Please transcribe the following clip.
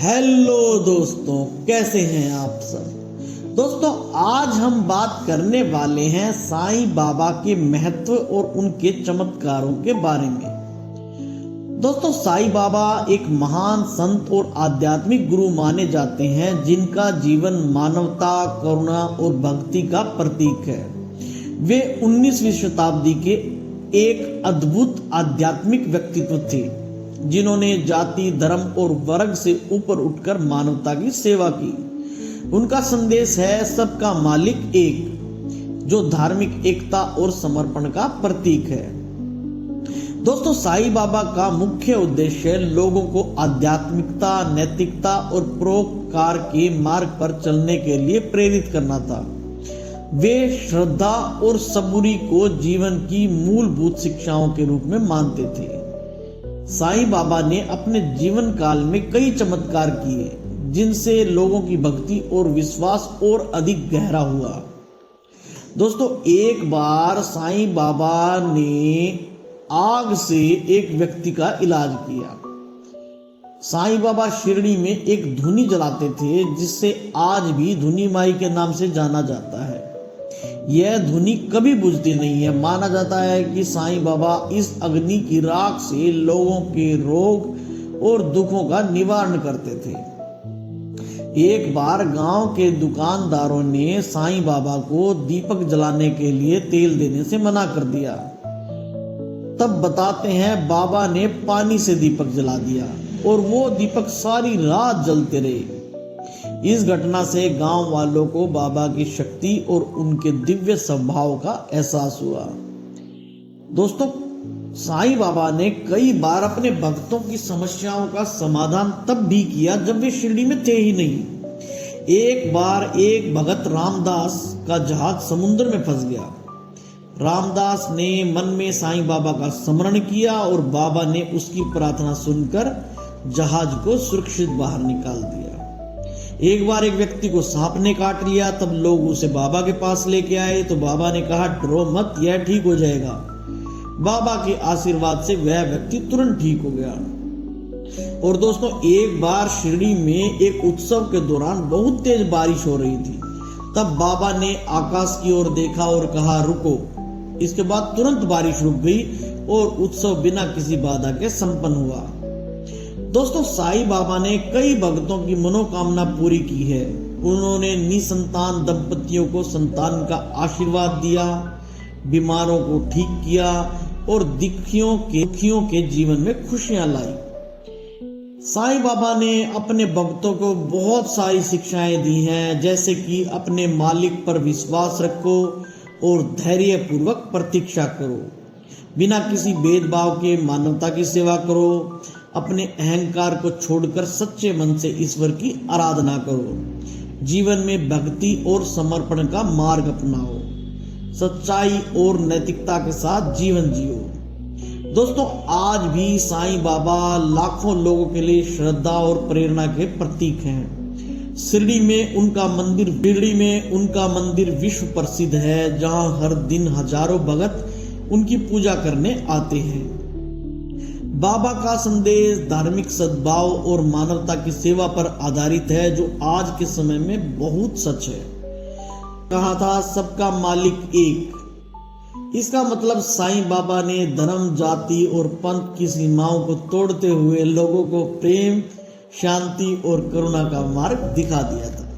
Hello दोस्तों, कैसे हैं आप सब। दोस्तों, आज हम बात करने वाले हैं साईं बाबा के महत्व और उनके चमत्कारों के बारे में। दोस्तों, साईं बाबा एक महान संत और आध्यात्मिक गुरु माने जाते हैं, जिनका जीवन मानवता, करुणा और भक्ति का प्रतीक है। वे 19वीं शताब्दी के एक अद्भुत आध्यात्मिक व्यक्तित्व थे, जिन्होंने जाति, धर्म और वर्ग से ऊपर उठकर मानवता की सेवा की। उनका संदेश है सबका मालिक एक, जो धार्मिक एकता और समर्पण का प्रतीक है। दोस्तों, साईं बाबा का मुख्य उद्देश्य लोगों को आध्यात्मिकता, नैतिकता और परोपकार के मार्ग पर चलने के लिए प्रेरित करना था। वे श्रद्धा और सबूरी को जीवन की मूलभूत शिक्षाओं के रूप में मानते थे। साईं बाबा ने अपने जीवन काल में कई चमत्कार किए, जिनसे लोगों की भक्ति और विश्वास और अधिक गहरा हुआ। दोस्तों, एक बार साईं बाबा ने आग से एक व्यक्ति का इलाज किया। साईं बाबा शिरडी में एक धुनी जलाते थे, जिससे आज भी धुनी माई के नाम से जाना जाता है। यह धुनी कभी बुझती नहीं है। माना जाता है कि साईं बाबा इस अग्नि की राख से लोगों के रोग और दुखों का निवारण करते थे। एक बार गांव के दुकानदारों ने साईं बाबा को दीपक जलाने के लिए तेल देने से मना कर दिया। तब बताते हैं, बाबा ने पानी से दीपक जला दिया और वो दीपक सारी रात जलते रहे। इस घटना से गांव वालों को बाबा की शक्ति और उनके दिव्य स्वभाव का एहसास हुआ। दोस्तों, साईं बाबा ने कई बार अपने भक्तों की समस्याओं का समाधान तब भी किया जब वे शिरडी में थे ही नहीं। एक बार एक भगत रामदास का जहाज समुद्र में फंस गया। रामदास ने मन में साईं बाबा का स्मरण किया और बाबा ने उसकी प्रार्थना सुनकर जहाज को सुरक्षित बाहर निकाल दिया। एक बार एक व्यक्ति को सांप ने काट लिया। तब लोग उसे बाबा के पास लेके आए तो बाबा ने कहा, डरो मत, यह ठीक हो जाएगा। बाबा के आशीर्वाद से वह व्यक्ति तुरंत ठीक हो गया। और दोस्तों, एक बार शिरडी में एक उत्सव के दौरान बहुत तेज बारिश हो रही थी। तब बाबा ने आकाश की ओर देखा और कहा, रुको। इसके बाद तुरंत बारिश रुक गई और उत्सव बिना किसी बाधा के संपन्न हुआ। दोस्तों, साईं बाबा ने कई भक्तों की मनोकामना पूरी की है। उन्होंने निसंतान दंपतियों को संतान का आशीर्वाद दिया, बीमारों को ठीक किया और दुखियों के जीवन में खुशियां लाई। साईं बाबा ने अपने भक्तों को बहुत सारी शिक्षाएं दी हैं, जैसे कि अपने मालिक पर विश्वास रखो और धैर्य पूर्वक प्रतीक्षा करो, बिना किसी भेदभाव के मानवता की सेवा करो, अपने अहंकार को छोड़कर सच्चे मन से ईश्वर की आराधना करो, जीवन में भक्ति और समर्पण का मार्ग अपनाओ, सच्चाई और नैतिकता के साथ जीवन जियो। दोस्तों, आज भी साईं बाबा लाखों लोगों के लिए श्रद्धा और प्रेरणा के प्रतीक हैं। शिरडी में उनका मंदिर विश्व प्रसिद्ध है, जहां हर दिन हजारों भक्त उनकी पूजा करने आते हैं। बाबा का संदेश धार्मिक सद्भाव और मानवता की सेवा पर आधारित है, जो आज के समय में बहुत सच है। कहा था, सबका मालिक एक। इसका मतलब साईं बाबा ने धर्म, जाति और पंथ की सीमाओं को तोड़ते हुए लोगों को प्रेम, शांति और करुणा का मार्ग दिखा दिया था।